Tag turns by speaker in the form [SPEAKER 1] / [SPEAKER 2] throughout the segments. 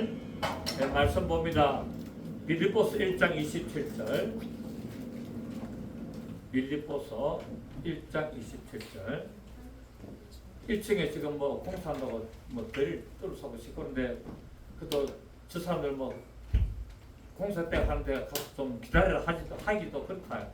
[SPEAKER 1] 네, 말씀 봅니다. 빌립보서 1장 27절. 빌립보서 1장 27절. 1층에 지금 뭐 공사한다고 뭐 들 뚫어서고 싶고 그런데 그도 저 사람들 뭐 공사 때 하는데 가서 좀 기다려라 하기도 그렇다.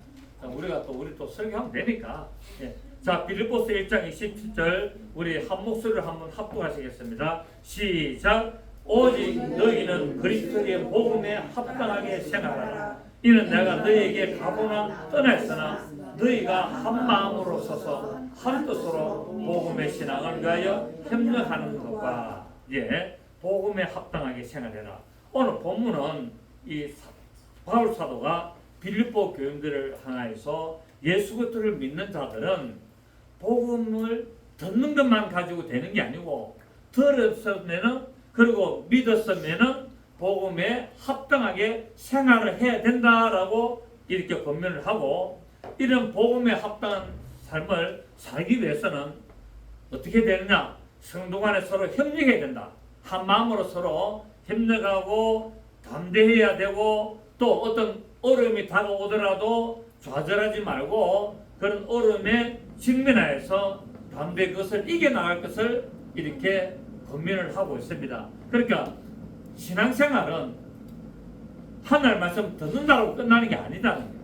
[SPEAKER 1] 우리 또 설교하면 되니까. 예. 자, 빌립보서 1장 27절 우리 한 목소리로 한번 합독하시겠습니다. 시작. 오직 너희는 그리스도의 복음에 합당하게 생활하라. 이는 내가 너희에게 가보나 떠났으나 너희가 한 마음으로 서서 한 뜻으로 복음의 신앙을 위하여 협력하는 것과 복음에 합당하게 생활해라. 오늘 본문은 이 바울 사도가 빌립보 교인들을 향하여서 예수 그리스도를 믿는 자들은 복음을 듣는 것만 가지고 되는 게 아니고 들었으면은 그리고 믿었으면은 복음에 합당하게 생활을 해야 된다라고 이렇게 권면을 하고 이런 복음에 합당한 삶을 살기 위해서는 어떻게 되느냐? 성도 간에 서로 협력해야 된다. 한 마음으로 서로 협력하고 담대해야 되고 또 어떤 어려움이 다가오더라도 좌절하지 말고 그런 어려움에 직면하여서 담대히 그것을 이겨나갈 것을 이렇게 권면을 하고 있습니다. 그러니까 신앙생활은 하나님의 말씀 듣는다고 끝나는 게 아니다는 거예요.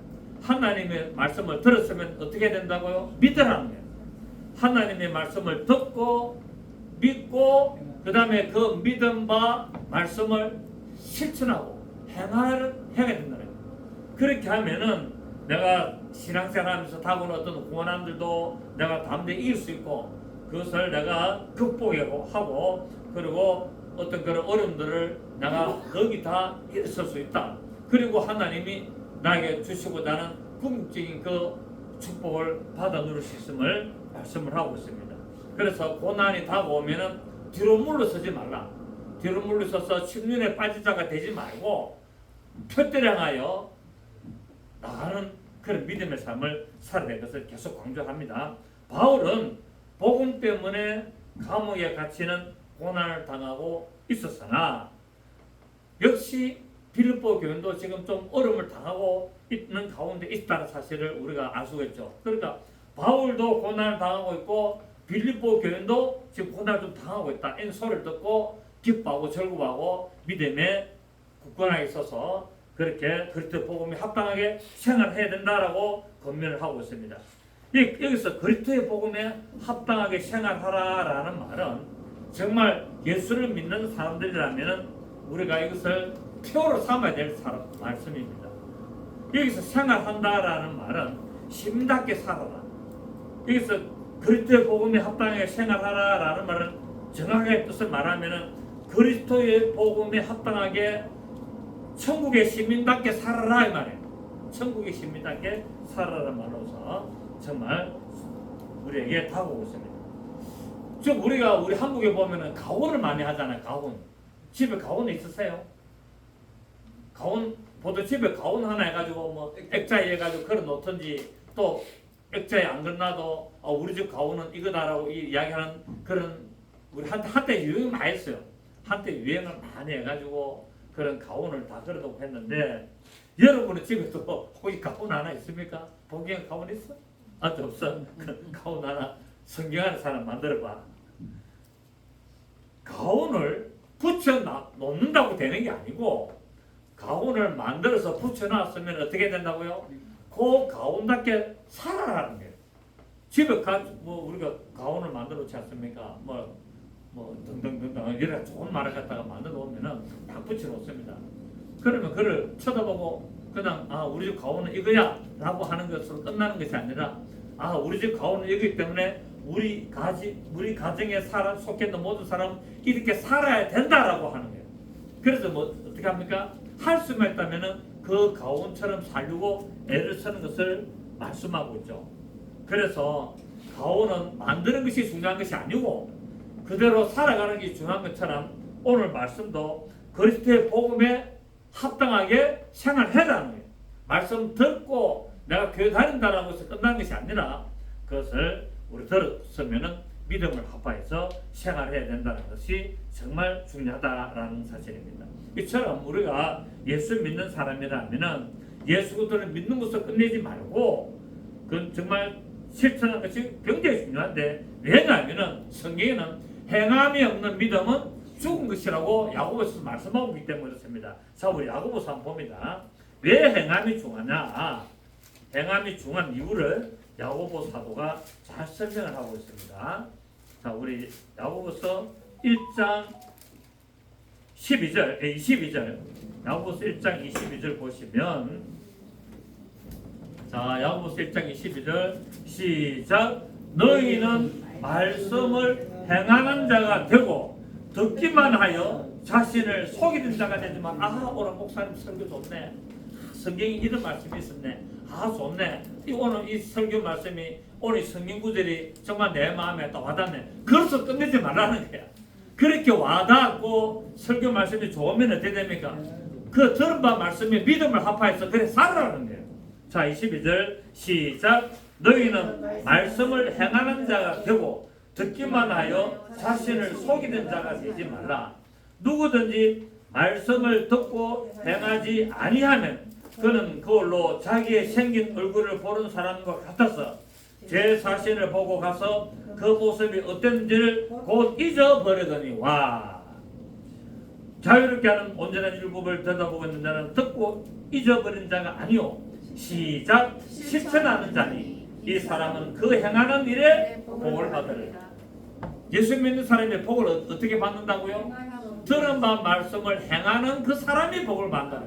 [SPEAKER 1] 하나님의 말씀을 들었으면 어떻게 된다고요? 믿으라는 거예요. 하나님의 말씀을 듣고 믿고 그 다음에 그 믿음 바 말씀을 실천하고 행해야 된다는 거예요. 그렇게 하면은 내가 신앙생활하면서 다가오는 어떤 고난들도 내가 담대히 이길 수 있고 그것을 내가 극복하고 그리고 어떤 그런 어려움들을 내가 거기 다 일어설 수 있다. 그리고 하나님이 나에게 주시고 나는 궁극적인 그 축복을 받아 누릴 수 있음을 말씀을 하고 있습니다. 그래서 고난이 다가오면은 뒤로 물러서지 말라. 뒤로 물러서서 침륜에 빠질 자가 되지 말고 표대를 향하여 나가는 그런 믿음의 삶을 살아야 될 것을 계속 강조합니다. 바울은 복음 때문에 감옥에 갇히는 고난을 당하고 있었으나 역시 빌립보 교인도 지금 좀 어려움을 당하고 있는 가운데 있다는 사실을 우리가 알 수가 있죠. 그러니까 바울도 고난을 당하고 있고 빌립보 교인도 지금 고난을 좀 당하고 있다. 이 소리를 듣고 기뻐하고 즐거워하고 믿음에 굳건하게 있어서 그렇게 그리스도 복음에 합당하게 생활해야 된다라고 권면을 하고 있습니다. 여기서 그리스도의 복음에 합당하게 생활하라라는 말은 정말 예수를 믿는 사람들이라면 우리가 이것을 표로 삼아야 될 말씀입니다. 여기서 생활한다라는 말은 심답게 살아라. 여기서 그리스도의 복음에 합당하게 생활하라라는 말은 정확하게 뜻을 말하면 그리스도의 복음에 합당하게 천국의 시민답게 살아라 이 말이에요. 천국의 시민답게 살아라는 말로서 정말 우리에게 다가오고 있습니다. 즉 우리 한국에 보면은 가훈을 많이 하잖아요. 가훈. 집에 가훈 있으세요? 가훈 보통 집에 가훈 하나 해가지고 뭐 액자에 해가지고 걸어 놓든지 또 액자에 안 걸어놔도 우리 집 가훈은 이거다라고 이야기하는 그런 우리 한때 유행 많이 했어요. 한때 유행을 많이 해가지고 그런 가훈을 다 걸어놓고 했는데 여러분의 집에도 혹시 가훈 하나 있습니까? 보기엔 가훈 있어? 없어. 가훈 하나 성경하는 사람 만들어봐. 가훈을 붙여 놓는다고 되는 게 아니고 가훈을 만들어서 붙여놨으면 어떻게 된다고요? 그 가훈답게 살아라는 거예요. 집에 우리가 가훈을 만들어 놓지 않습니까? 등등등등 이런 좋은 말을 갖다가 만들어 놓으면은 딱 붙여 놓습니다. 그러면 그를 쳐다보고 그냥 우리 집 가훈은 이거야 라고 하는 것으로 끝나는 것이 아니라 우리 집 가훈은 이거기 때문에 우리 가정에 속해 있는 모든 사람 이렇게 살아야 된다라고 하는 거예요. 그래서 어떻게 합니까? 할 수만 있다면은 그 가훈처럼 살려고 애를 쓰는 것을 말씀하고 있죠. 그래서 가훈은 만드는 것이 중요한 것이 아니고 그대로 살아가는 게 중요한 것처럼 오늘 말씀도 그리스도의 복음에 합당하게 생활해라는 거예요. 말씀 듣고 내가 교회 다닌다라고 해서 끝나는 것이 아니라 그것을 우리 들었으면은 믿음을 합하여서 생활해야 된다는 것이 정말 중요하다라는 사실입니다. 이처럼 우리가 예수 믿는 사람이라면은 예수 그리스도를 믿는 것을 끝내지 말고 그건 정말 실천하는 것이 굉장히 중요한데, 왜냐하면은 성경에는 행함이 없는 믿음은 죽은 것이라고 야고보서 말씀하고 있기 때문에 그렇습니다. 자, 우리 야고보서 한번 봅니다. 왜 행함이 중요하냐? 행함이 중요한 이유를 야고보 사도가 잘 설명을 하고 있습니다. 자, 우리 야고보서 1장 22절 야고보서 1장 22절 보시면, 자, 야고보서 1장 22절 시작. 너희는 말씀을 행하는 자가 되고 듣기만 하여 자신을 속이는 자가 되지만, 오늘 목사님 설교 좋네, 성경에 이런 말씀이 있었네, 좋네, 오늘 이 설교 말씀이, 오늘 성경 구절이 정말 내 마음에 딱 와닿네, 그래서 끝내지 말라는 거야. 그렇게 와닿고 설교 말씀이 좋으면 어떻게 됩니까? 그 들은 바 말씀에 믿음을 합하여서 그래 살아라는 거예요. 자, 22절 시작. 너희는 말씀을 행하는 자가 되고 듣기만 하여 자신을 속이는 자가 되지 말라. 누구든지 말씀을 듣고 행하지 아니하면 그는 그걸로 자기의 생긴 얼굴을 보는 사람과 같아서 제 자신을 보고 가서 그 모습이 어땠는지를 곧 잊어버리더니, 와, 자유롭게 하는 온전한 율법을 들여다보고 있는 자는 듣고 잊어버린 자가 아니요 시작 실천하는 자니 이 사람은 그 행하는 일에 복을 받으리라. 예수 믿는 사람의 복을 어떻게 받는다고요? 들은 바 말씀을 행하는 그 사람이 복을 받는다.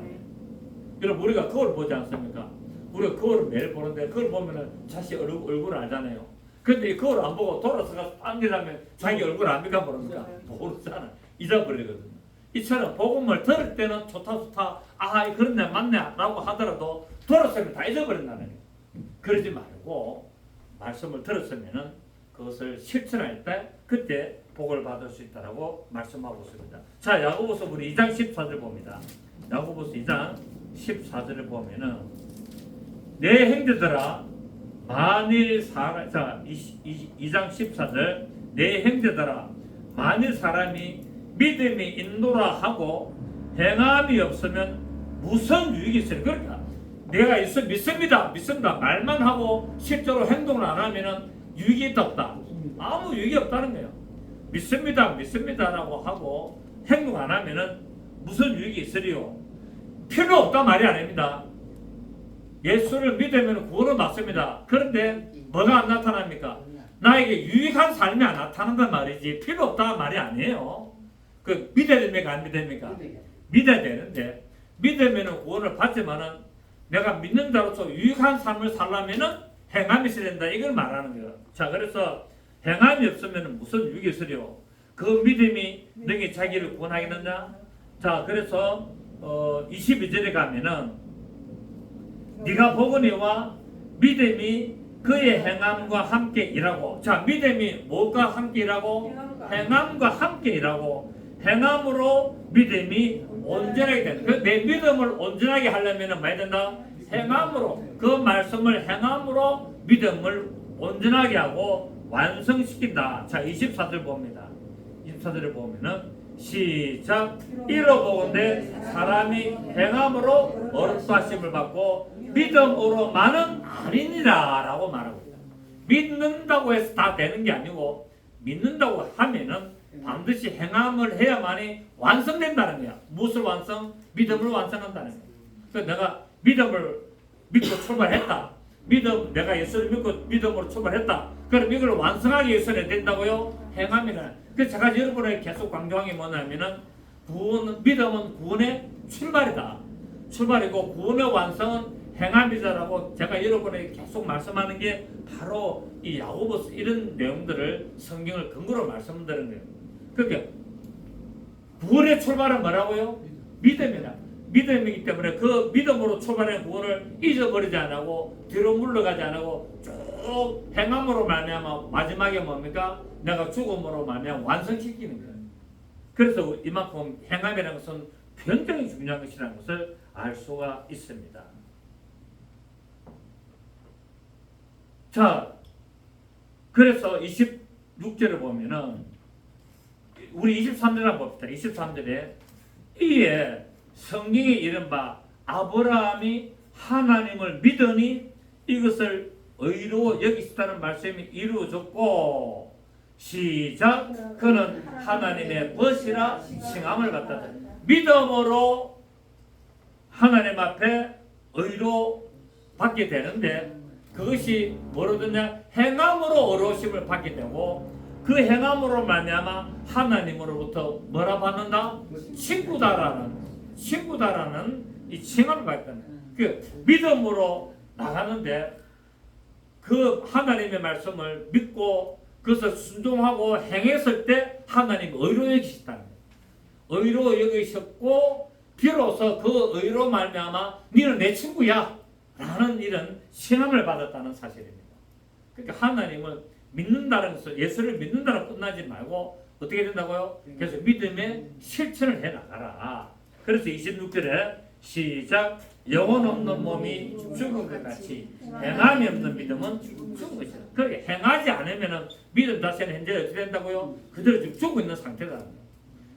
[SPEAKER 1] 여러분, 우리가 거울 보지 않습니까? 우리가 거울을 매일 보는데, 거울 보면은 자기 얼굴을 알잖아요. 근데 이 거울 안 보고 돌아서 가서 안기자면 자기 얼굴 압니까 모릅니까? 모르잖아. 잊어버리거든요. 이처럼 복음을 들을 때는 좋다, 그렇네, 맞네 라고 하더라도 돌아서면 다 잊어버린다는 거예요. 그러지 말고 말씀을 들었으면은 그것을 실천할 때 그때 복을 받을 수 있다라고 말씀하고 있습니다. 자, 야고보서 우리 2장 14절 봅니다. 야고보서 2장 14절을 보면은, 내 형제들아 만일 사람, 자, 2장 14절, 내 형제들아 만일 사람이 믿음이 있노라 하고 행함이 없으면 무슨 유익이 있어요? 그러니까 내가 믿습니다 말만 하고 실제로 행동을 안 하면은 유익이 있다 없다? 아무 유익이 없다는 거예요. 믿습니다라고 하고 행동 안 하면은 무슨 유익이 있으리요? 필요 없다 말이 아닙니다. 예수를 믿으면 구원은 맞습니다. 그런데 뭐가 안 나타납니까? 나에게 유익한 삶이 안 나타난단 말이지 필요 없다 말이 아니에요. 그 믿어야 됩니까? 안 믿어야 됩니까? 믿어야 되는데, 믿으면 구원을 받지만은 내가 믿는 자로서 유익한 삶을 살려면은 행함이 있어야 된다, 이걸 말하는 거예요. 자, 그래서 행함이 없으면 무슨 유익이 있으려? 그 믿음이 너희 자기를 구원하겠느냐? 자, 그래서 22절에 가면은, 네가 보거니와 믿음이 그의 행함과 함께 일하고, 자, 믿음이 무엇과 함께 일하고? 행함과 함께 일하고, 행함으로 믿음이 온전하게 된다. 내 믿음을 온전하게 하려면 뭐 해야 된다? 행함으로, 그 말씀을 행함으로 믿음을 온전하게 하고 완성시킨다. 자, 24절 봅니다. 24절을 보면은 시작. 이러보건대 사람이 행함으로 어렵다심을 받고 믿음으로만은 아니니라 라고 말하고 있다. 믿는다고 해서 다 되는 게 아니고, 믿는다고 하면은 반드시 행함을 해야만이 완성된다는 거야. 무엇을 완성? 믿음을 완성한다는 거야. 그래서 내가 믿음을 믿고 출발했다. 내가 예수를 믿고 믿음으로 출발했다. 그럼 이걸 완성하기 위해서는 된다고요? 행함이라. 그래서 제가 여러분에게 계속 강조한 게 뭐냐면은, 믿음은 구원의 출발이다. 출발이고 구원의 완성은 행함이다라고 제가 여러분에게 계속 말씀하는 게 바로 이 야고보서 이런 내용들을 성경을 근거로 말씀드리는 거예요. 그러니까 구원의 출발은 뭐라고요? 믿음이다. 믿음이기 때문에 그 믿음으로 출발한 구원을 잊어버리지 않고 뒤로 물러가지 않고 쭉 행함으로 말미암아 마지막에 뭡니까? 내가 죽음으로 말미암아 완성시키는 거예요. 그래서 이만큼 행함이라는 것은 굉장히 중요한 것이라는 것을 알 수가 있습니다. 자, 그래서 26절을 보면은, 우리 23절 한번 봅시다. 23절에 이에 성경에 이른바 아브라함이 하나님을 믿으니 이것을 의로 여기시다는 말씀이 이루어졌고 시작 그는 하나님의 벗이라 칭함을 받았다. 믿음으로 하나님 앞에 의로 받게 되는데 그것이 뭐로 되냐? 행함으로 의로우심을 받게 되고 그 행함으로 말미암아 하나님으로부터 뭐라 받는다? 친구다라는 이 칭함을 받다. 그 믿음으로 나가는데 그 하나님의 말씀을 믿고 그것을 순종하고 행했을 때 하나님 의로 여기시다는 거예요. 의로 여기셨고 비로소 그 의로 말미암아 너는 내 친구야 라는 이런 칭함을 받았다는 사실입니다. 그러니까 하나님은 믿는다는 것을 예수를 믿는다로 끝나지 말고 어떻게 된다고요? 그래서 믿음의 실천을 해나가라. 그래서 26절에 시작 영혼 없는 몸이 죽은 것 같이 행함이 없는 믿음은 죽은 것이다. 그렇게 행하지 않으면 믿음 자체는 현재 어떻게 된다고요? 그대로 지금 죽고 있는 상태다.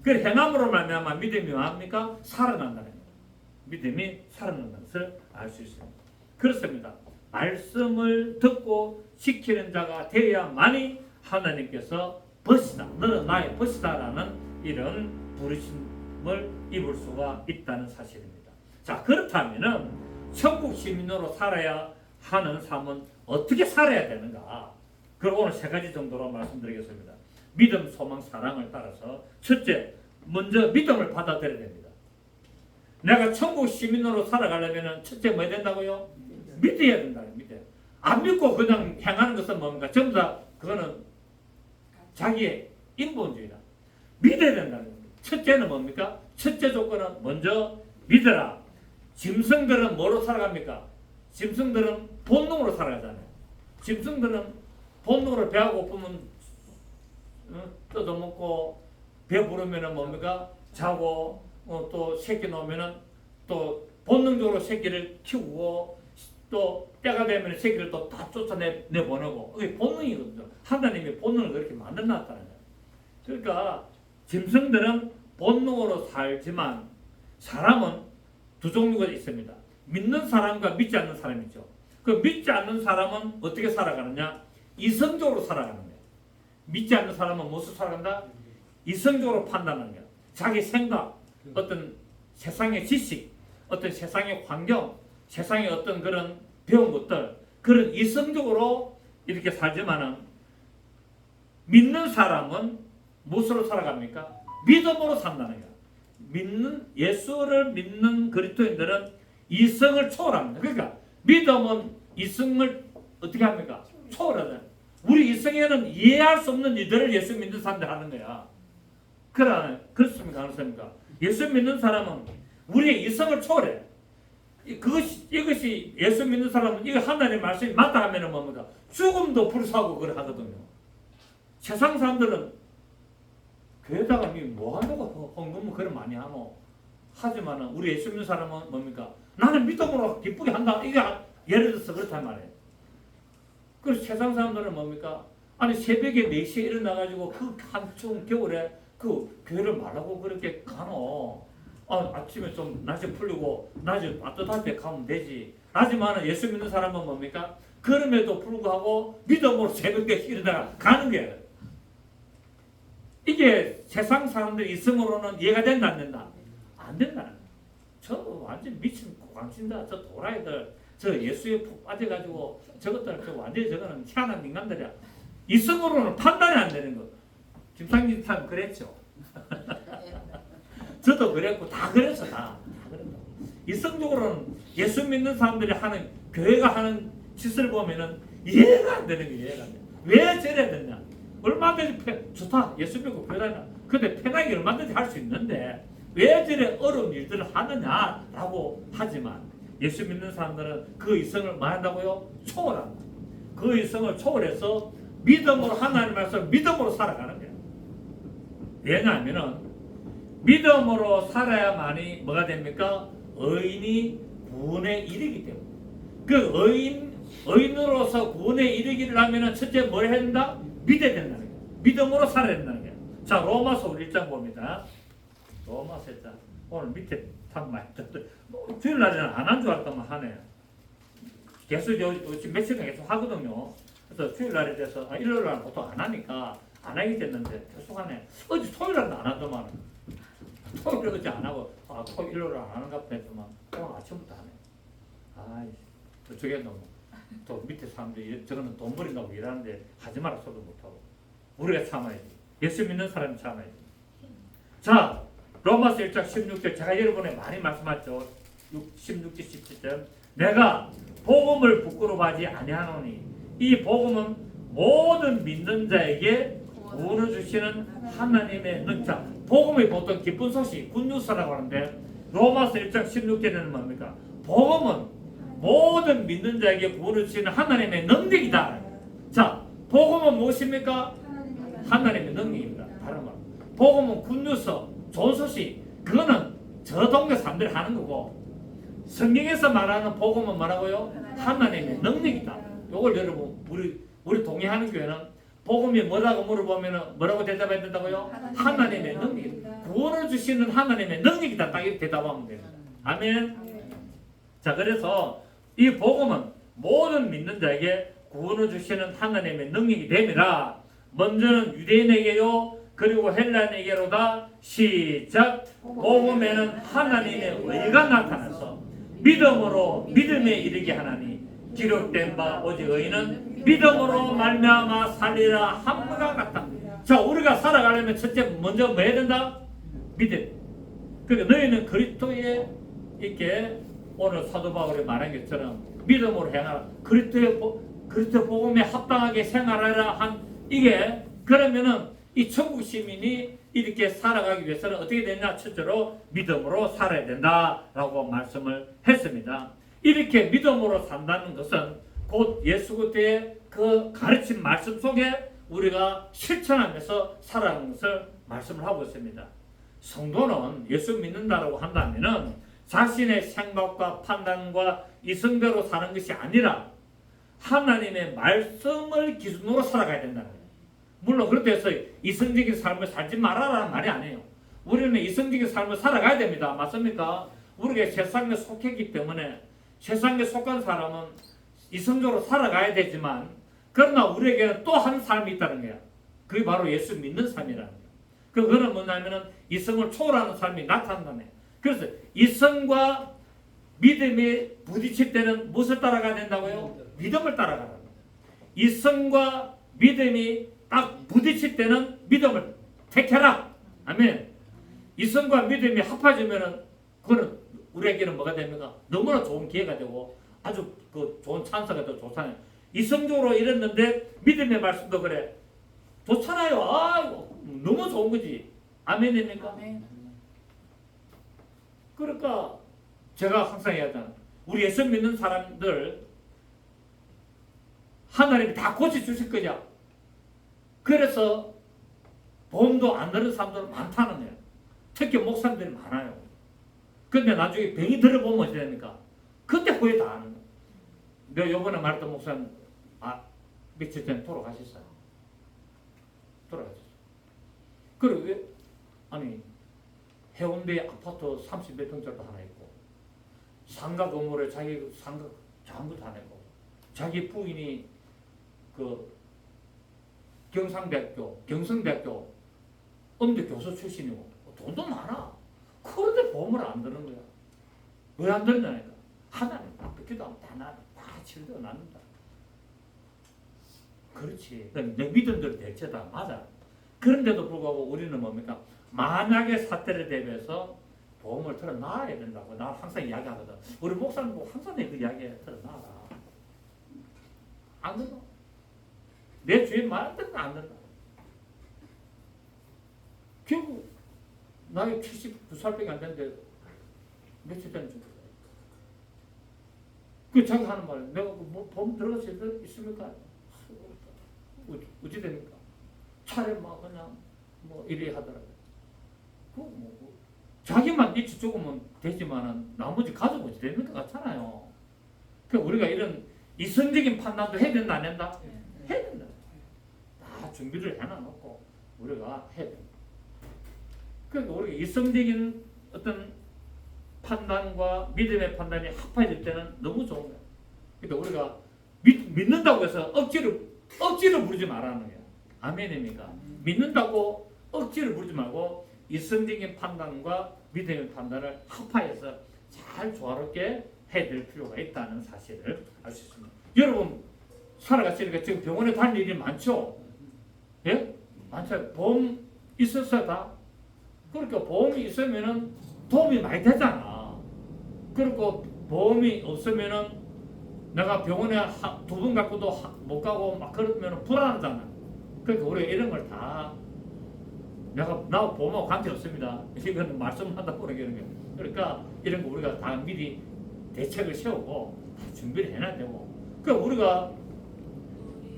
[SPEAKER 1] 그 행함으로 말미암아 믿음이 뭐합니까? 살아난다는 거예요. 믿음이 살아난다는 것을 알 수 있습니다. 그렇습니다. 말씀을 듣고 지키는 자가 되어야만이 하나님께서 벗이다. 너는 나의 벗이다라는 이런 부르심을 입을 수가 있다는 사실입니다. 자, 그렇다면은 천국 시민으로 살아야 하는 삶은 어떻게 살아야 되는가? 그걸 오늘 세 가지 정도로 말씀드리겠습니다. 믿음, 소망, 사랑을 따라서 첫째, 먼저 믿음을 받아들여야 됩니다. 내가 천국 시민으로 살아가려면 첫째 뭐 해야 된다고요? 믿어야 된다. 믿어야. 안 믿고 그냥 행하는 것은 뭡니까? 전부 다 그거는 자기의 인본주의다. 믿어야 된다는 겁니다. 첫째는 뭡니까? 첫째 조건은 먼저 믿어라. 짐승들은 뭐로 살아갑니까? 짐승들은 본능으로 살아가잖아요. 짐승들은 본능으로 배가 고프면 뜯어먹고 배부르면 뭡니까? 자고 또 새끼 놓으면 또 본능적으로 새끼를 키우고 또 때가 되면 새끼를 또 다 쫓아내보내고 그게 본능이거든요. 하나님이 본능을 그렇게 만들어놨다는 거예요. 그러니까 짐승들은 본능으로 살지만 사람은 두 종류가 있습니다. 믿는 사람과 믿지 않는 사람이죠. 그 믿지 않는 사람은 어떻게 살아가느냐? 이성적으로 살아가는 거예요. 믿지 않는 사람은 무엇으로 살아간다? 이성적으로 판단하는 거예요. 자기 생각, 어떤 세상의 지식, 어떤 세상의 환경, 세상의 어떤 그런 배운 것들, 그런 이성적으로 이렇게 살지만은 믿는 사람은 무엇으로 살아갑니까? 믿음으로 산다는 거예요. 예수를 믿는 그리스도인들은 이성을 초월합니다. 그러니까 믿음은 이성을 어떻게 합니까? 초월하다. 우리 이성에는 이해할 수 없는 일들을 예수 믿는 사람들 하는 거야. 그렇습니까? 그렇습니까? 예수 믿는 사람은 우리의 이성을 초월해. 이것이 예수 믿는 사람은 이거 하나님의 말씀이 맞다 하면은 뭡니까? 죽음도 불사하고 그래 하거든요. 세상 사람들은 교회다가 뭐 한다고 헌금 그런 많이 하노? 하지만은 우리 예수 믿는 사람은 뭡니까? 나는 믿음으로 기쁘게 한다. 이게 예를 들어서 그렇단 말이에요. 그래서 세상 사람들은 뭡니까? 아니 새벽에 4시에 일어나가지고 그 한추운 겨울에 그 교회를 말하고 그렇게 가노? 아침에 좀 낮에 풀리고 낮에 따뜻할 때 가면 되지. 하지만 예수 믿는 사람은 뭡니까? 그럼에도 불구하고 믿음으로 새벽에 일어나가 가는 거예요. 이게 세상 사람들 이성으로는 이해가 된다 안 된다? 안 된다. 저 완전 미친 광신다. 저 도라이들 저 예수에 푹 빠져가지고 저것들 저 완전히 저거는 희한한 인간들이야. 이성으로는 판단이 안 되는 거. 김상진 참 그랬죠. 저도 그랬고 다 그랬어 다 그랬다. 이성적으로는 예수 믿는 사람들이 하는 교회가 하는 짓을 보면은 이해가 안 되는 거예요. 이해가 안 돼. 왜 저래야 되냐? 얼마든지 좋다 예수 믿고 교회 다니나. 근데 편하게 얼마든지 할 수 있는데 왜 저래 어려운 일들을 하느냐라고 하지만 예수 믿는 사람들은 그 이성을 뭐 한다고요? 초월한다. 그 이성을 초월해서 믿음으로 하나님 말씀 믿음으로 살아가는 거예요. 왜냐하면은 믿음으로 살아야만이 뭐가 됩니까? 의인이 구원에 이르기 때문에. 그 의인으로서 구원에 이르기를 하면은 첫째 뭘 해야 된다? 믿어야 된다는 거예요. 믿음으로 살아야 된다는 거예요. 자, 로마서 1장 봅니다. 로마서 1장. 오늘 밑에 참 많이 떴더. 주일날에는 안 한 줄 알았더만 하네. 계속 요 지금 며칠간 계속 하거든요. 그래서 주일날에 대해서 일요일날은 보통 안 하니까 안 하게 됐는데 계속 하네. 어제 토요일날은 안 하더만. 토요일 어제 안 하고 토요일 일요일날 안 하는가 보다 했더만 오늘 아침부터 하네. 아이 저쪽에 너무 또 밑에 사람들이 저거는 돈 버린다고 일하는데 하지 마라 소리도 못하고 우리가 참아야지. 예수 믿는 사람이 참아야지. 자, 로마서 1장 16절 제가 여러분에 많이 말씀하죠. 16절 17절 내가 복음을 부끄러워하지 아니하노니 이 복음은 모든 믿는 자에게 구원을 주시는 하나님의 능자. 복음이 보통 기쁜 소식, 굿뉴스라고 하는데 로마서 1장 16절에는 뭡니까? 복음은 모든 믿는 자에게 구원을 주시는 하나님의 능력이다. 자, 복음은 무엇입니까? 하나님의 능력입니다. 다른 말. 복음은 굿뉴스, 좋은 소식. 그거는 저 동네 사람들이 하는 거고 성경에서 말하는 복음은 뭐라고요? 하나님의 능력이다. 이걸 여러분 우리 동의하는 교회는 복음이 뭐라고 물어보면 뭐라고 대답해야 된다고요? 하나님의 능력이다. 구원을 주시는 하나님의 능력이다. 딱 이렇게 대답하면 됩니다. 아멘. 자, 그래서 이 복음은 모든 믿는 자에게 구원을 주시는 하나님의 능력이 됨이라. 먼저는 유대인에게요 그리고 헬라인에게로다. 시작. 복음에는 하나님의 의가 나타나서 믿음으로 믿음에 이르게 하나니 기록된 바 오직 의인은 믿음으로 말미암아 살리라 함과 같다. 자, 우리가 살아가려면 첫째 먼저 뭐 해야 된다? 믿음. 그러니까 너희는 그리스도에 이렇게 오늘 사도 바울이 말한 것처럼 믿음으로 행하라. 그리스도 복음에 합당하게 생활하라 한 이게 그러면은 이 천국 시민이 이렇게 살아가기 위해서는 어떻게 되냐? 첫째로 믿음으로 살아야 된다라고 말씀을 했습니다. 이렇게 믿음으로 산다는 것은 곧 예수 그리스도의 그 가르친 말씀 속에 우리가 실천하면서 살아가는 것을 말씀을 하고 있습니다. 성도는 예수 믿는다라고 한다면은 자신의 생각과 판단과 이성대로 사는 것이 아니라 하나님의 말씀을 기준으로 살아가야 된다는 거예요. 물론 그렇다고 해서 이성적인 삶을 살지 말아라는 말이 아니에요. 우리는 이성적인 삶을 살아가야 됩니다. 맞습니까? 우리가 세상에 속했기 때문에 세상에 속한 사람은 이성적으로 살아가야 되지만 그러나 우리에게는 또 한 삶이 있다는 거야. 그게 바로 예수 믿는 삶이라는 거야. 그거는 뭐냐면은 이성을 초월하는 삶이 나타난다네. 그래서 이성과 믿음이 부딪힐 때는 무엇을 따라가야 된다고요? 믿음을 따라가라. 이성과 믿음이 딱 부딪힐 때는 믿음을 택해라. 아멘. 이성과 믿음이 합해지면은 그거는 우리에게는 뭐가 됩니까? 너무나 좋은 기회가 되고 아주 그 좋은 찬스가 더 좋잖아요. 이성적으로 이랬는데 믿음의 말씀도 그래. 좋잖아요. 아이고 너무 좋은 거지. 아멘입니까? 아멘. 그러니까 제가 항상 얘기하잖아요. 우리 예수 믿는 사람들 하나님이 다 고쳐주실 거냐? 그래서 보험도 안 드는 사람들은 많다는 거예요. 특히 목사님들이 많아요. 근데 나중에 병이 들어보면 어떻게 됩니까? 그때 후회 다 하는 거예요. 내가 요번에 말했던 목사님 며칠 전에 돌아가셨어요. 돌아가셨어요. 그리고 왜? 아니 해운대 아파트 30몇 평짜리도 하나 있고 상가 건물에 자기 상가 작은 것도 하나 있고 자기 부인이 그 경성대학교 음대 교수 출신이고 돈도 많아. 그런데 보험을 안 드는 거야. 왜 안 드느냐니까. 하나님 뺏기도 하면 다 치료되고 낫는다. 그렇지. 내 믿음대로 대체다. 맞아. 그런데도 불구하고 우리는 뭡니까? 만약에 사태를 대비해서 보험을 틀어놔야 된다고 나 항상 이야기하거든. 우리 목사님 보고 항상 그 이야기에 틀어놔라. 안 된다. 내 주인 말 안 듣는 안 된다. 결국 나이 79살밖에 안 됐는데 며칠 전에 죽었어요. 그 자기 하는 말 내가 뭐 보험 들어갈 수 있습니까? 어찌 됩니까? 차라리 막 그냥 뭐 이래 하더라고요. 뭐 자기만 일찍 죽으면 되지만은 나머지 가족 어찌 되는 것 같잖아요. 그러니까 우리가 이런 이성적인 판단도 해야 된다 안 된다? 해야 된다. 다 준비를 해놔놓고 우리가 해야 된다. 그러니까 우리가 이성적인 어떤 판단과 믿음의 판단이 합해질 때는 너무 좋은 거예요. 그러니까 우리가 믿는다고 해서 억지로 부르지 말라는 거예요. 아멘입니까? 믿는다고 억지로 부르지 말고 이성적인 판단과 믿음의 판단을 합하여서 잘 조화롭게 해야 필요가 있다는 사실을 알 수 있습니다. 여러분 살아가시니까 지금 병원에 다닐 일이 많죠? 예? 많죠. 보험 있었어요 다? 그러니까 보험이 있으면은 도움이 많이 되잖아. 그리고 보험이 없으면은 내가 병원에 2번 갖고도 못 가고 막 그러면 불안하잖아. 그러니까 우리가 이런 걸 다 나하고 보험하고 관계없습니다. 이건 말씀한다고 그러는 거예요. 그러니까 이런 거 우리가 다 미리 대책을 세우고 다 준비를 해놔야 되고. 그러니까 우리가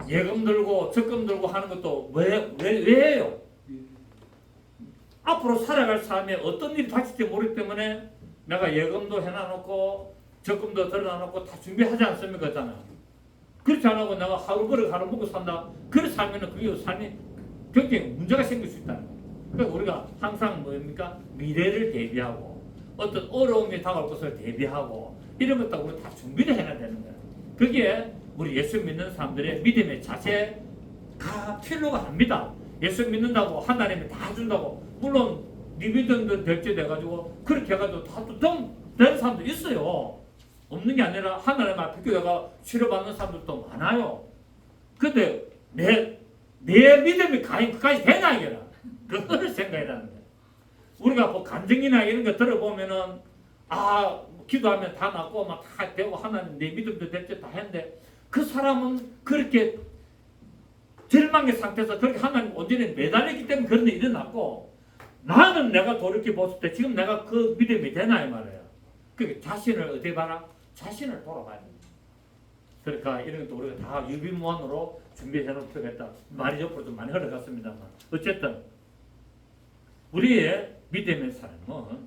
[SPEAKER 1] 예금 들고 적금 들고 하는 것도 왜예요? 앞으로 살아갈 삶에 어떤 일이 닥칠지 모르기 때문에 내가 예금도 해놔놓고 적금도 들어놔놓고 다 준비하지 않습니까? 그렇잖아요. 그렇지 않고 내가 하루 벌어 하루 먹고 산다. 그렇게 살면은 그게 삶이 굉장히 문제가 생길 수 있다는 거예요. 그러니까 우리가 항상 뭡니까? 미래를 대비하고 어떤 어려움이 다가올 것을 대비하고 이런 것도 우리 다 준비를 해야 되는 거예요. 그게 우리 예수 믿는 사람들의 믿음의 자세가 필요가 합니다. 예수 믿는다고 하나님이 다 준다고 물론 네 믿음도 될지 돼가지고 그렇게 해가지고 다 된 사람도 있어요. 없는 게 아니라 하나님 앞에 기도가 치료받는 사람들도 많아요. 근데 내 믿음이 과연 그까지 되냐 이거라. 그거를 생각해라는 거예요. 우리가 뭐 간증이나 이런 거 들어보면은 기도하면 다 낫고 막 다 되고 하나님 내 믿음도 될지 다 했는데 그 사람은 그렇게 절망의 상태에서 그렇게 하나님 온전히 매달렸기 때문에 그런 일이 일어났고 나는 내가 돌이켜 봤을 때 지금 내가 그 믿음이 되나 이 말이에요. 그러니까 자신을 어디 봐라? 자신을 돌아봐야 됩니다. 그러니까 이런 것도 우리가 다 유비무환으로 준비해 놓을 필요가 있다. 말이 옆으로 좀 많이 흘러갔습니다만 어쨌든 우리의 믿음의 삶은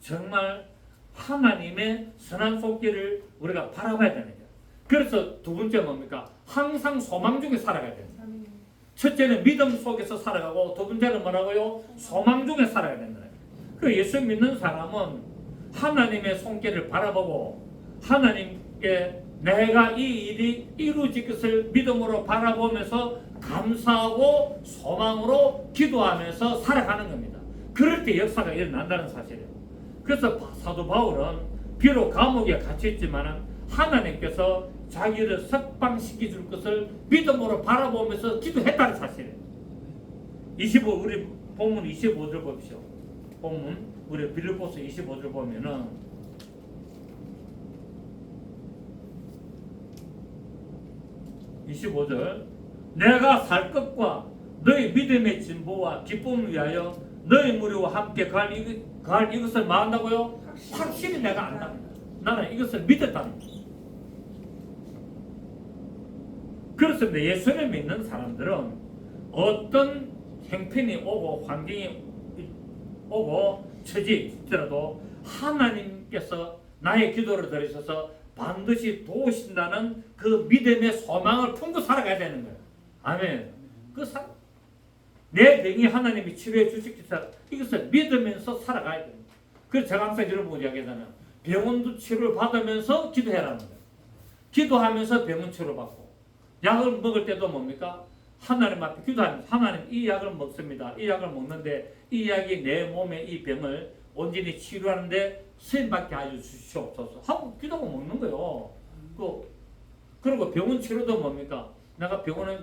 [SPEAKER 1] 정말 하나님의 선한 손길을 우리가 바라봐야 되는 거예요. 그래서 두 번째 뭡니까? 항상 소망 중에 살아가야 됩니다. 첫째는 믿음 속에서 살아가고 두 번째는 뭐라고요? 소망 중에 살아야 된다. 그 예수 믿는 사람은 하나님의 손길을 바라보고 하나님께 내가 이 일이 이루어질 것을 믿음으로 바라보면서 감사하고 소망으로 기도하면서 살아가는 겁니다. 그럴 때 역사가 일어난다는 사실이에요. 그래서 사도 바울은 비록 감옥에 갇혔지만 하나님께서 자기를 석방시켜 줄 것을 믿음으로 바라보면서 기도했다는 사실이에요. 우리 본문 25절 보십시오. 본문 우리 빌립보서 25절 보면은 25절 내가 살 것과 너희 믿음의 진보와 기쁨을 위하여 너희 무리와 함께 갈 이것을 말한다고요? 확실히 내가 안답니다. 나는 이것을 믿었다는 거예요. 그렇습니다. 예수를 믿는 사람들은 어떤 형편이 오고 환경이 오고 처지에 있더라도 하나님께서 나의 기도를 들으셔서 반드시 도우신다는 그 믿음의 소망을 품고 살아가야 되는 거예요. 아멘. 내 병이 하나님이 치료해 주시겠다. 이것을 믿으면서 살아가야 됩니다. 그래서 제가 항상 이런 거 이야기하잖아요. 병원도 치료를 받으면서 기도해라는 거예요. 기도하면서 병원 치료받고 약을 먹을 때도 뭡니까? 하나님 앞에 기도하면서 하나님 이 약을 먹습니다. 이 약을 먹는데 이 약이 내 몸의 이 병을 온전히 치료하는데 쓰임받게 하여 주시옵소서 하고 기도하고 먹는 거예요. 그리고 병원 치료도 뭡니까? 내가 병원에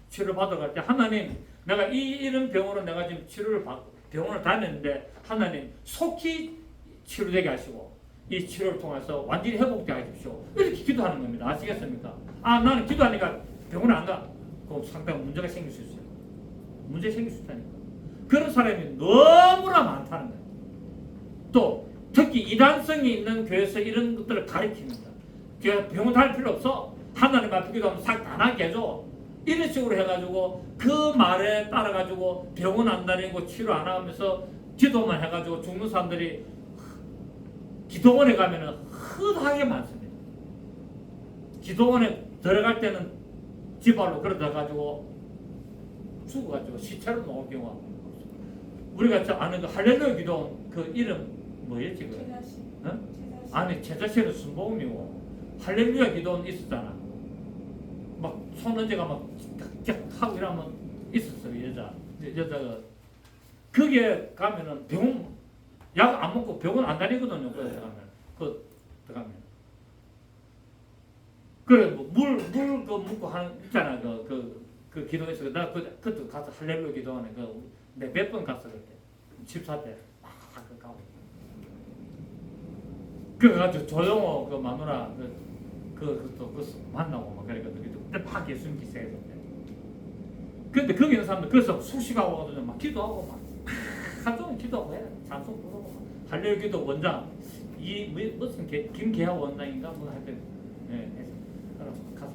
[SPEAKER 1] 치료 받으러 갈 때 하나님 내가 이런 병으로 내가 지금 치료를 받고 병원을 다녔는데 하나님 속히 치료되게 하시고 이 치료를 통해서 완전히 회복되게 하십시오. 이렇게 기도하는 겁니다. 아시겠습니까? 나는 기도하니까 병원 안 가. 그럼 상당히 문제가 생길 수 있어요. 문제 생길 수 있다니까. 그런 사람이 너무나 많다는 거예요. 또 특히 이단성이 있는 교회에서 이런 것들을 가르칩니다. 병원 다닐 필요 없어. 하나님 앞에 기도하면 싹 다 나게 해줘. 이런 식으로 해가지고 그 말에 따라가지고 병원 안 다니고 치료 안 하면서 기도만 해가지고 죽는 사람들이 기도원에 가면은 흔하게 많습니다. 기도원에 들어갈 때는 지발로 걸어가지고 죽어가지고 시체로 나올 경우가 우리가 아는 그 할렐루야 기도원 그 이름 뭐였지 그? 어? 아니 제자씨는 순복음이고 할렐루야 기도는 있었잖아. 막 손언제가 막쫙 하고 이러면 있었어 여자가. 거기에 가면은 병원 약 안 먹고 병원 안 다니거든요. 거기 들어가면 들어가면 그래 물 묻고 하는 있잖아 그 기도에서 나 그때 가서 할렐루야 기도하네. 내 몇 번 갔어 그때 집사 때 가고. 그래가지고 조용호 그 마누라 그 만나고 막 그랬거든. 그때 막 예수님 기세했는데. 근데 거기 있는 사람들 그래서 수시가고 오거든요. 막 기도하고 막 하도 기도하고 해. 찬송 부르고 할렐루야 기도 원장 무슨 김계하 원장인가 뭐 하여튼 가서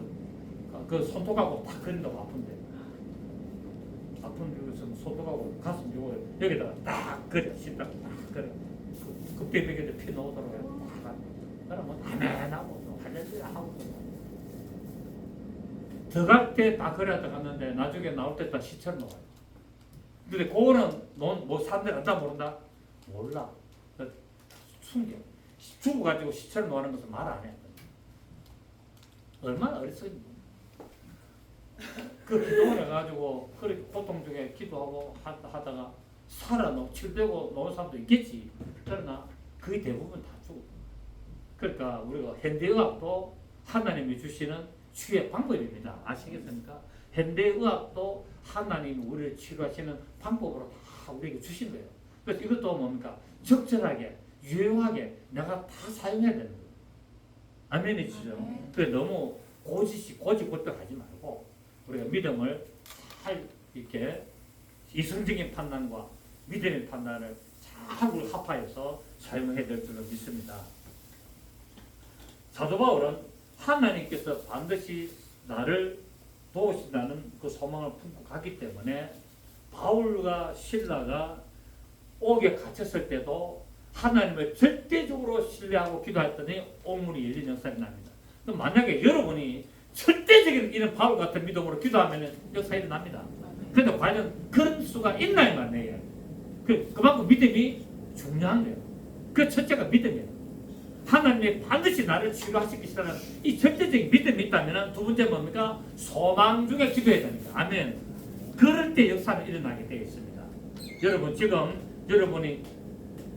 [SPEAKER 1] 그 손톱하고 딱 그린다고 아픈데 데서 손톱하고 가슴 요거 여기다가 딱 그려 씹다 딱 그려 그 뼈벽에도 피 나오더라고요. 그러면 아멘하고 할렐루야 하고 들어갈 때 딱 그래야 들어갔는데 나중에 나올 때 딱 시체를 놓아요. 근데 그거는 뭐 사람들이 안다 모른다? 몰라. 숨겨. 죽어가지고 시체를 놓는 것을 말 안 해. 얼마나 어리석은지. 그 기도를 해가지고 그렇게 고통 중에 기도하고 하다가 치료되고 놓은 사람도 있겠지. 그러나 거의 대부분 다 죽어. 그러니까 우리가 현대의학도 하나님이 주시는 치유의 방법입니다. 아시겠습니까? 현대의학도 하나님이 우리를 치료하시는 방법으로 다 우리에게 주신 거예요. 그래서 이것도 뭡니까? 적절하게, 유용하게 내가 다 사용해야 되는 거예요. 아멘이시죠? 그래 너무 고집고집하지 말고 우리가 믿음을 잘 이렇게 이성적인 판단과 믿음의 판단을 잘 합하여서 사용해야 될 줄로 믿습니다. 사도 바울은 하나님께서 반드시 나를 도우신다는 그 소망을 품고 가기 때문에 바울과 실라가 옥에 갇혔을 때도 하나님을 절대적으로 신뢰하고 기도했더니 옥문이 열린 역사가 납니다. 그럼 만약에 여러분이 절대적인 이런 바울 같은 믿음으로 기도하면 역사가 일어납니다. 그런데 과연 그런 수가 있나 이 말이에요. 그만큼 믿음이 중요한 거예요. 그 첫째가 믿음이에요. 하나님이 반드시 나를 치료하실 것이라는 이 절대적인 믿음이 있다면 두 번째 뭡니까? 소망 중에 기도해야 됩니다. 아멘. 그럴 때 역사는 일어나게 되어 있습니다. 여러분 지금 여러분이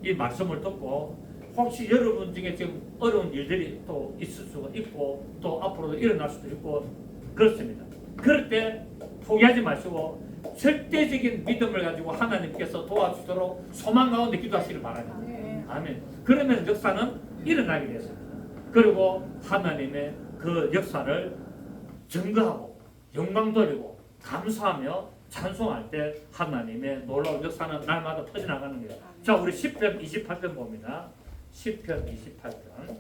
[SPEAKER 1] 이 말씀을 듣고 혹시 여러분 중에 지금 어려운 일들이 또 있을 수가 있고 또 앞으로도 일어날 수도 있고 그렇습니다. 그럴 때 포기하지 마시고 절대적인 믿음을 가지고 하나님께서 도와주도록 소망 가운데 기도하시길 바랍니다. 아멘. 그러면 역사는 일어나게 됐습니다. 그리고 하나님의 그 역사를 증거하고 영광 돌리고 감사하며 찬송할 때 하나님의 놀라운 역사는 날마다 퍼져나가는 거예요. 자, 우리 10편 28편 봅니다. 10편 28편.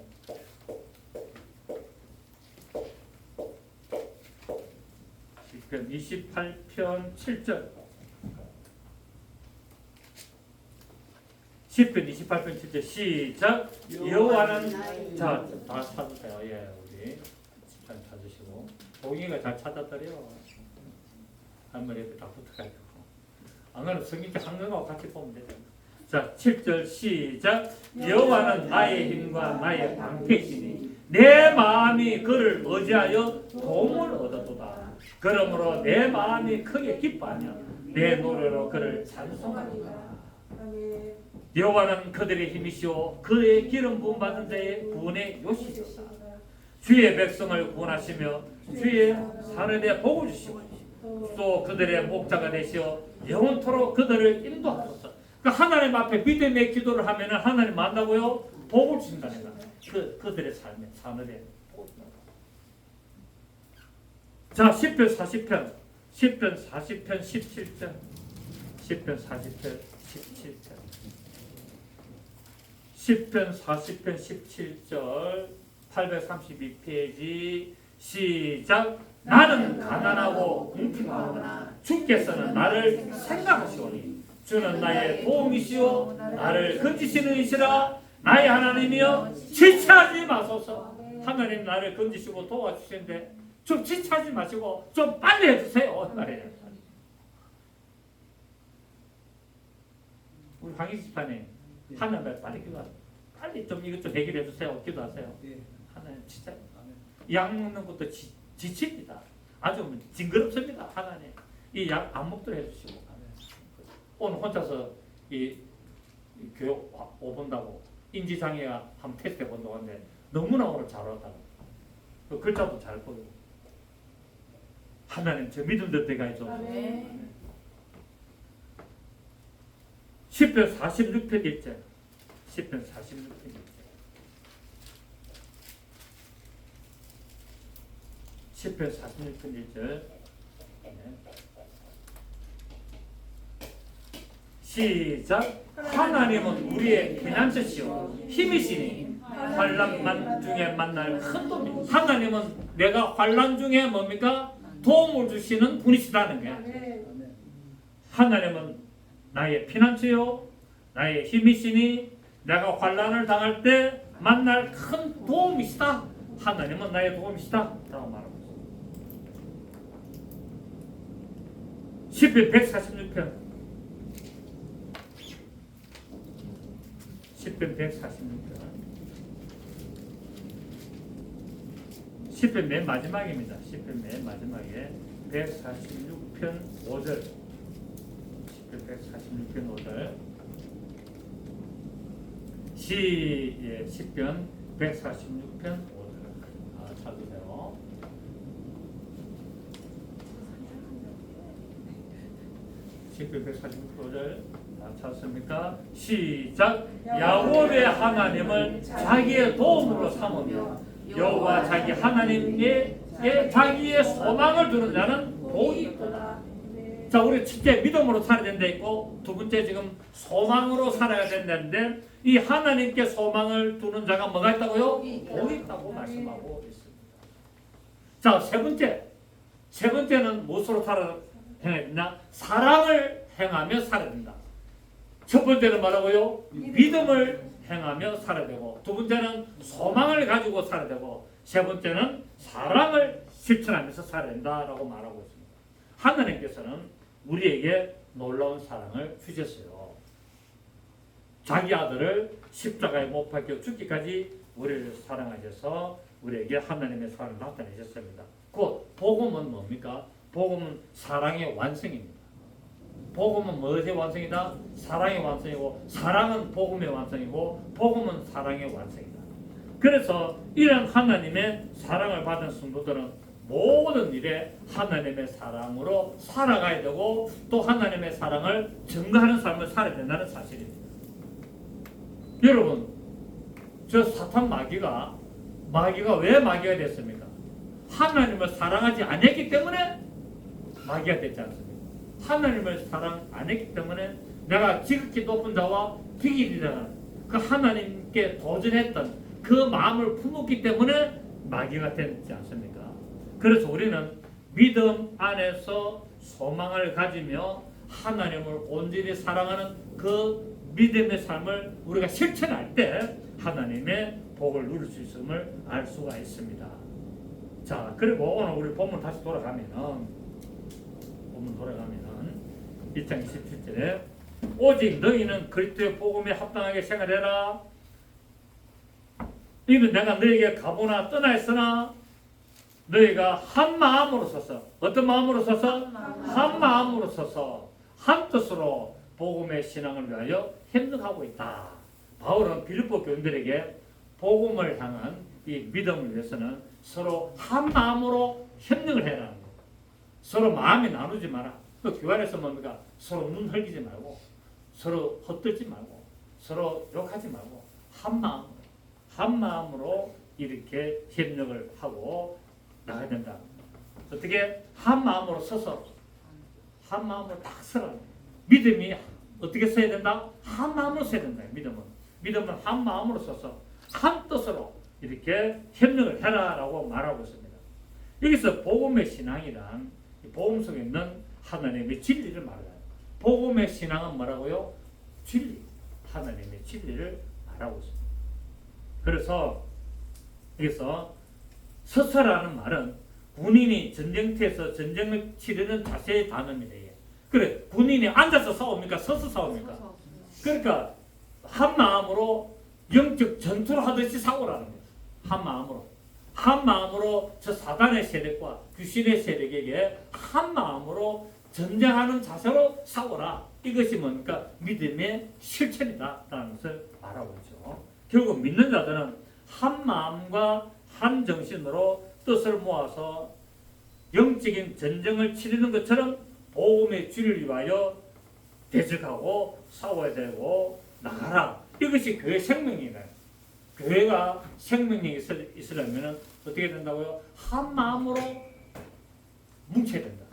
[SPEAKER 1] 10편 28편 7절. 10편 28편 7절 시작. 여호와는 자, 다 찾으세요. 예, 우리 10편 찾으시고 동이가 잘 찾았더래요. 한번 옆에 딱 붙어가지고 안 그러면 성경책 한글하고 같이 보면 되죠. 자, 7절 시작. 여호와는 나의 힘과 나의 방패시니 내 마음이 그를 의지하여 도움을 얻었도다. 그러므로 내 마음이 크게 기뻐하며 내 노래로 그를 찬송하리라. 여호와는 그들의 힘이시오 그의 기름 부음 받은 자의 구원의 요시로다. 주의 백성을 구원하시며 주의 산에 복을 주시고 또 그들의 목자가 되시어 영원토록 그들을 인도하소서. 그러니까 하나님 앞에 믿음의 기도를 하면 하나님 만나고요 복을 주신다는 거예요. 그들의 삶에 산에 복을 주신다. 자, 10편 40편 17절 10편 40편 17절 10편 40편 17절 832페이지 시작. 나는 가난하고 궁핍하오나 주께서는 나를 생각하시오니 주는 나의 도움이시오 나를 건지시는 이시라. 나의 하나님이여 지체하지 마소서. 하나님 나를 건지시고 도와주시는데 좀 지체하지 마시고 좀 빨리 해주세요. 말이에요. 우리 강희 집사님 하나님 빨리 기도하세요. 빨리 좀 이것 좀 해결해 주세요. 기도하세요.
[SPEAKER 2] 예.
[SPEAKER 1] 하나님 진짜
[SPEAKER 2] 아멘.
[SPEAKER 1] 약 먹는 것도 지칩니다. 아주 징그럽습니다. 하나님 이 약 안 먹도록 해주시고
[SPEAKER 2] 아멘.
[SPEAKER 1] 오늘 혼자서 이 교육 오본다고 인지장애가 한번 테스트 해본다고 하는데 너무나 오늘 잘 왔다고 그 글자도 잘 보이고 하나님 저 믿음들 때가 있죠.
[SPEAKER 3] 아멘.
[SPEAKER 1] 10편 46편 1절 10편 46편 1절 10편 46편 1절 시작. 하나님은 우리의 피난처시요 힘이시니 환난 중에 만날 큰 도움이. 하나님은 내가 환난 중에 뭡니까? 도움을 주시는 분이시다는 거야.
[SPEAKER 2] 아멘.
[SPEAKER 1] 하나님은 나의 피난처요 나의 힘이시니 내가 환난을 당할 때 만날 큰 도움이시다. 하나님은 나의 도움이시다 라고 말합니다. 시편 146편 10편 146편 10편 맨 마지막입니다. 10편 맨 마지막에 146편 5절 10편 146편 5절 10편 146편 5절 찾으세요. 시편 146절 찾습니까? 시작. 야곱의 하나님을 자기의 도움으로 삼으며 여호와 자기 하나님께 자기의 소망을 두는 자는 복이 있도다. 자, 우리 첫째 믿음으로 살아야 된다 있고 두 번째 지금 소망으로 살아야 된다는데 이 하나님께 소망을 두는 자가 뭐가 있다고요? 복이 있다고 말씀하고 있습니다. 자, 세 번째는 무엇으로 살아야 되냐? 사랑을 행하며 살아야 된다. 첫 번째는 뭐라고요? 믿음을 행하며 살아야 되고 두 번째는 소망을 가지고 살아야 되고 세 번째는 사랑을 실천하면서 살아야 된다라고 말하고 있습니다. 하나님께서는 우리에게 놀라운 사랑을 주셨어요. 자기 아들을 십자가에 못 박혀 죽기까지 우리를 사랑하셔서 우리에게 하나님의 사랑을 나타내셨습니다. 곧 복음은 뭡니까? 복음은 사랑의 완성입니다. 복음은 무엇의 완성이다? 사랑의 완성이고 사랑은 복음의 완성이고 복음은 사랑의 완성이다. 그래서 이런 하나님의 사랑을 받은 성도들은 모든 일에 하나님의 사랑으로 살아가야 되고 또 하나님의 사랑을 증거하는 삶을 살아야 된다는 사실입니다. 여러분, 저 사탄 마귀가 왜 마귀가 됐습니까? 하나님을 사랑하지 않았기 때문에 마귀가 됐지 않습니까? 하나님을 사랑 안 했기 때문에 내가 지극히 높은 자와 비길이라는 그 하나님께 도전했던 그 마음을 품었기 때문에 마귀가 됐지 않습니까? 그래서 우리는 믿음 안에서 소망을 가지며 하나님을 온전히 사랑하는 그 믿음의 삶을 우리가 실천할 때 하나님의 복을 누릴 수 있음을 알 수가 있습니다. 자, 그리고 오늘 우리 본문 다시 돌아가면은 1장 27절에 오직 너희는 그리스도의 복음에 합당하게 생활해라. 이는 내가 너희에게 가보나 떠나 있으나 너희가 한 마음으로 서서 어떤 마음으로 서서? 한 마음으로 서서 한 뜻으로 복음의 신앙을 위하여 협력하고 있다. 바울은 빌립보 교인들에게 복음을 향한 이 믿음을 위해서는 서로 한 마음으로 협력을 해라는 거예요. 서로 마음이 나누지 마라. 그 교회 안에서 뭡니까? 서로 눈 흘기지 말고 서로 헛들지 말고 서로 욕하지 말고 한 마음으로 이렇게 협력을 하고 나가야 된다. 어떻게? 한 마음으로 서서 한 마음으로 딱 서라. 믿음이 어떻게 서야 된다? 한 마음으로 서야 된다. 믿음은 한 마음으로 서서 한 뜻으로 이렇게 협력을 해라라고 말하고 있습니다. 여기서 복음의 신앙이란 복음 속에 있는 하나님의 진리를 말해요. 복음의 신앙은 뭐라고요? 진리. 하나님의 진리를 말하고 있습니다. 그래서 여기서 서서라는 말은 군인이 전쟁터에서 전쟁을 치르는 자세의 단어입니다. 그래, 군인이 앉아서 싸웁니까? 서서 싸웁니까? 그러니까 한 마음으로 영적 전투를 하듯이 싸우라는 거예요. 한 마음으로. 한 마음으로 저 사단의 세력과 귀신의 세력에게 한 마음으로 전쟁하는 자세로 싸워라. 이것이 뭡니까? 믿음의 실천이다 라는 것을 말하고 있죠. 결국 믿는 자들은 한 마음과 한 정신으로 뜻을 모아서 영적인 전쟁을 치르는 것처럼 복음의 주를 위하여 대적하고 싸워야 되고 나가라. 이것이 교회 생명이네. 교회가 생명력이 있으려면 어떻게 된다고요? 한 마음으로 뭉쳐야 된다.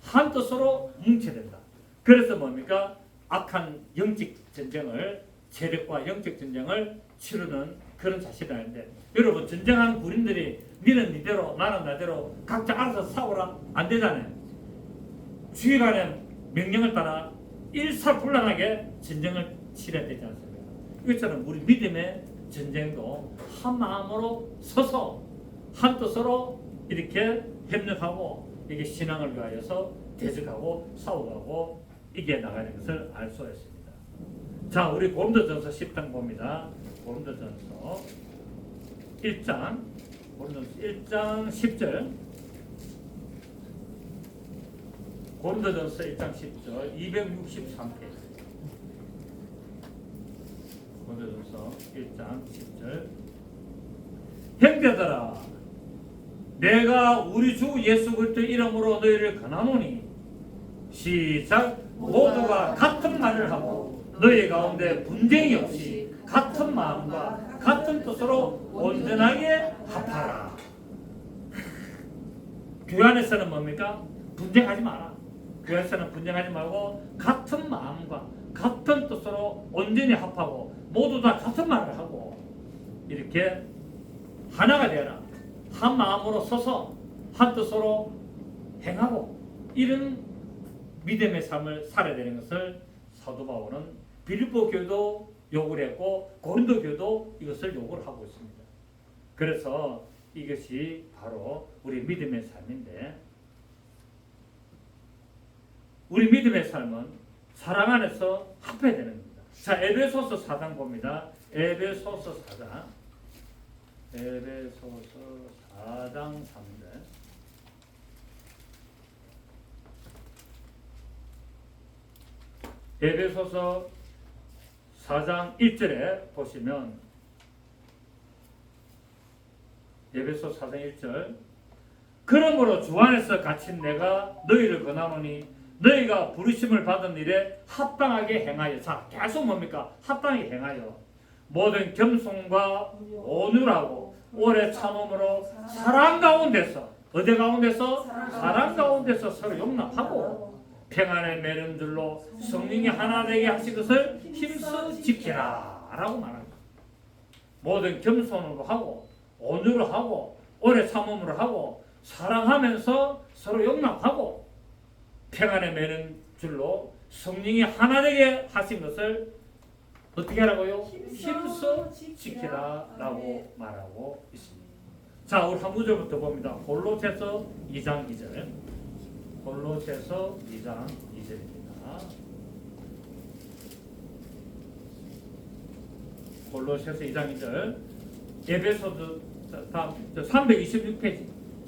[SPEAKER 1] 한 뜻으로 뭉쳐야 된다. 그래서 뭡니까? 악한 영적 전쟁을, 세력과 영적 전쟁을 치르는 그런 자신이 아닌데, 여러분 전쟁하는 군인들이 니는 니대로 나는 나대로 각자 알아서 싸우라 안 되잖아요. 주의관의 명령을 따라 일사불란하게 전쟁을 치러야 되지 않습니까? 이것처럼 우리 믿음의 전쟁도 한 마음으로 서서 한 뜻으로 이렇게 협력하고 이게 신앙을 위하여서 대적하고 싸워가고 이겨 나가는 것을 알 수 있습니다. 자, 우리 고린도전서 10장 봅니다. 고린도전서 1장 10절. 고린도전서 1장 10절 263페이지. 고린도전서 1장 10절. 형제들아, 내가 우리 주 예수 그리스도 이름으로 너희를 권하노니 시작. 모두가 같은 말을 하고 너희 가운데 분쟁이 없이 같은 마음과 같은 뜻으로 온전하게 합하라. 교회 안에서는 뭡니까? 분쟁하지 마라. 교회 안에서는 분쟁하지 말고 같은 마음과 같은 뜻으로 온전히 합하고 모두 다 같은 말을 하고 이렇게 하나가 되어라. 한 마음으로 서서 한 뜻으로 행하고 이런 믿음의 삶을 살아야 되는 것을 사도 바울은 빌립보 교회도 요구를 했고 고린도 교회도 이것을 요구를 하고 있습니다. 그래서 이것이 바로 우리 믿음의 삶인데, 우리 믿음의 삶은 사랑 안에서 합해야 되는 겁니다. 자, 에베소서 4장 봅니다. 에베소서 4장 3절. 에베소서 4장 1절에 보시면 에베소 4장 1절. 그러므로 주 안에서 갇힌 내가 너희를 권하노니 너희가 부르심을 받은 일에 합당하게 행하여. 자, 계속 뭡니까? 합당하게 행하여 모든 겸손과 온유하고 오래 참음으로 사랑 가운데서, 어디 가운데서? 사랑 가운데서 서로 용납하고 평안의 매는 줄로 성령이 하나 되게 하신 것을 힘써 지키라 라고 말합니다. 모든 겸손으로 하고 온유로 하고 오래 참음으로 하고 사랑하면서 서로 용납하고 평안의 매는 줄로 성령이 하나 되게 하신 것을 어떻게 하라고요? 힘써 지키라 라고 말하고 있습니다. 자, 우리 한 구절부터 봅니다. 골로새서 2장 2절. 골로새서 2장 2절입니다. 골로새서 2장 2절. 에베소서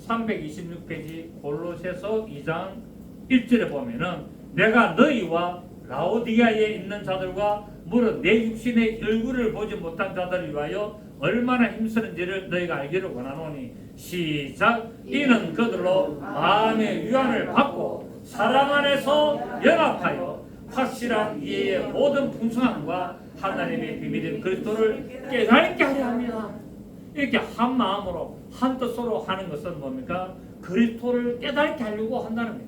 [SPEAKER 1] 326페이지 골로새서 2장 1절에 보면은 내가 너희와 라오디아에 있는 자들과 무릇 내 육신의 얼굴을 보지 못한 자들을 위하여 얼마나 힘쓰는지를 너희가 알기를 원하노니 시작. 이는 그들로 마음의 위안을 받고 사랑 안에서 연합하여 확실한 이해의 모든 풍성함과 하나님의 비밀인 그리스도를 깨닫게 하려 합니다. 이렇게 한 마음으로 한 뜻으로 하는 것은 뭡니까? 그리스도를 깨닫게 하려고 한다는 거예요.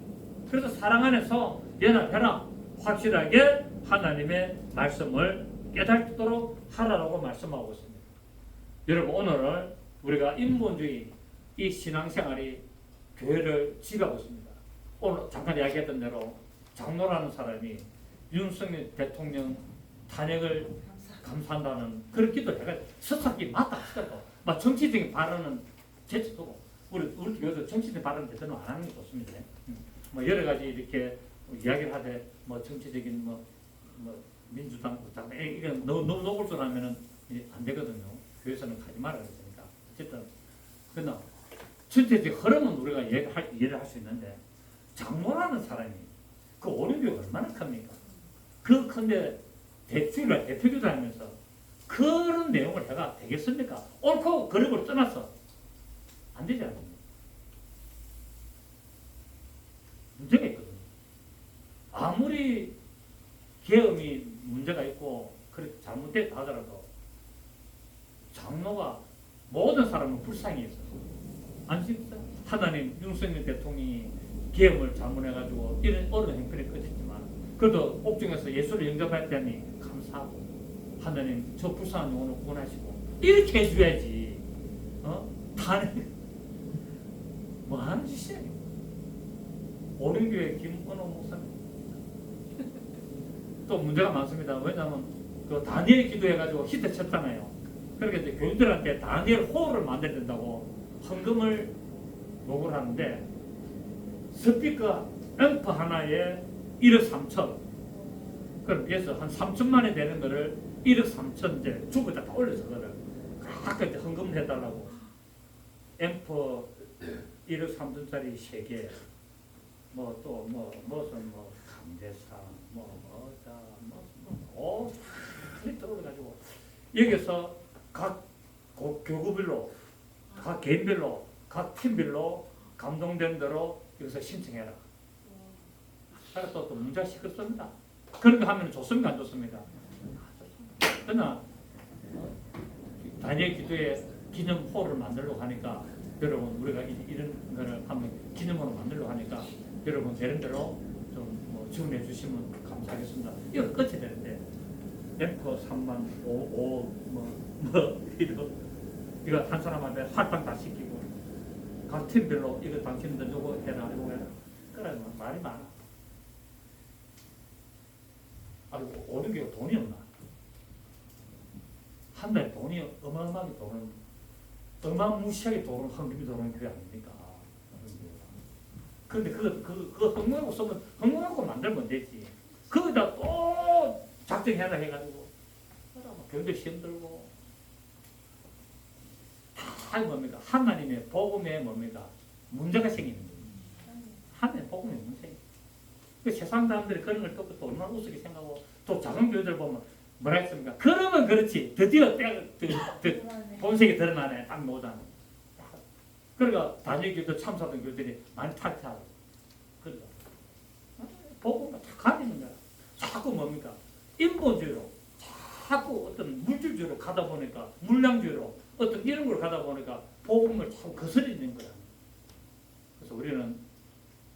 [SPEAKER 1] 그래서 사랑 안에서 연합해라. 확실하게 하나님의 말씀을 깨닫도록 하라고 말씀하고 있습니다. 여러분, 오늘 우리가 인본주의 이 신앙생활이 교회를 지배하고 있습니다. 오늘 잠깐 이야기했던 대로 장로라는 사람이 윤석열 대통령 탄핵을 감사한다는 그런 기도를 해가지고 서삭이 맞다 하더라도 막 정치적인 발언은 제쳐두고 우리 교회도 정치적인 발언은 제대로 안 하는 게 좋습니다. 뭐 여러 가지 이렇게 이야기를 하되 뭐 정치적인 뭐 민주당 이건 너무 노골적으로 하면은 안 되거든요. 교회에서는 하지 말아야 되니까. 어쨌든 그러나 전체적 흐름은 우리가 이해를 할 수 있는데 장로라는 사람이 그 오륜교가 얼마나 큽니까? 그 큰데 대표기도 하면서 그런 내용을 해가 되겠습니까? 옳고 그름을 떠나서 안 되지 않습니까? 문제가 있거든요. 아무리 계엄이 문제가 있고 그렇게 잘못됐다 하더라도 장로가 모든 사람은 불쌍히 했어요. 아시겠어요? 하나님 윤석열 대통령이 계엄을 잘못해가지고 이런 어려운 형편에 끝했지만 그래도 옥중에서 예수를 영접했다니 감사하고 하나님 저 불쌍한 영혼을 구원하시고 이렇게 해줘야지. 다른 뭐 하는 짓이야? 오륜교회 김은호 목사님 또 문제가 많습니다. 왜냐하면 그 다니엘 기도해가지고 히트 쳤잖아요. 그러니까 이제 교인들한테 다니엘 호를 만들어야 된다고 헌금을 요구를 하는데 스피커 앰프 하나에 1억 3천. 그럼 그래서 한 3천만 원이 되는 거를 1억 3천 이제 주부에다 다 올려서 그거를 각각 이제 헌금을 해달라고. 앰프 1억 3천짜리 3개. 뭐 또 무슨 강대상 많이 떠올라가지고 여기서 각 교구별로 각 개인별로 각 팀별로 감동된 대로 여기서 신청해라. 그래서 또 문제가 시끄럽습니다. 그런 거 하면 좋습니까 안 좋습니까? 그러나 다니엘 기도에 기념호를 만들려고 하니까 여러분 우리가 이런 거를 한번 기념호를 만들려고 하니까 여러분 되는 대로 좀 지원해 주시면 감사하겠습니다. 이거 끝이 되는데 램프 3만 5 이거 한 사람한테 할당 다 시키고 각 팀별로 이거 당신들 요거 해라 요거 해라. 그래 말이 많아. 아이고 오륜교가 돈이 없나? 한 달에 돈이 어마어마하게 도는 어마무시하게 도는 헌금이 도는 교회 아닙니까? 그런데 그거 헌금하고 쓰면 헌금하고 만들면 되지. 거기다 또 작정해라 해가지고 교회도 시험 들고 다 뭡니까? 하나님의 복음에 뭡니까? 문제가 생기는 거예요. 하나님의 복음의 문제. 그 세상 사람들이 그런 걸 듣고 또 얼마나 우습게 생각하고 또 작은 교회들 보면 뭐라 했습니까? 그러면 그렇지. 드디어 본색이 드러나네. 딱 못하네. 그러니까 다니엘교도 참사던 교회들이 많이 탈퇴하고. 그러니까 복음을 다 가리는 거야. 자꾸 뭡니까? 인본주의로 자꾸 어떤 물질주의로 가다 보니까 물량주의로 어떤 이런 걸 가다 보니까 복음을 자꾸 거스리는 거야. 그래서 우리는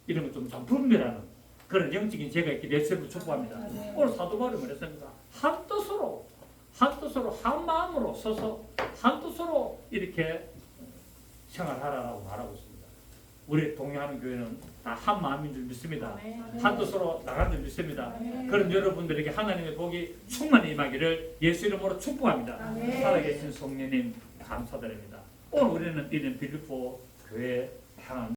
[SPEAKER 1] 이런 거 좀 분별하는 그런 영적인 죄가 있기 위해서 축복합니다. 오늘 사도 바울이 말했습니다. 한 뜻으로 한 마음으로 서서 한 뜻으로 이렇게 생활하라고 말하고 있습니다. 우리 동행하는 교회는 다 한 마음인 줄 믿습니다. 한 뜻으로 나가는 줄 믿습니다. 그런 여러분들에게 하나님의 복이 충만히 임하기를 예수 이름으로 축복합니다. 살아계신 성령님 감사드립니다. 오늘 우리는 이런 빌립보 교회 향한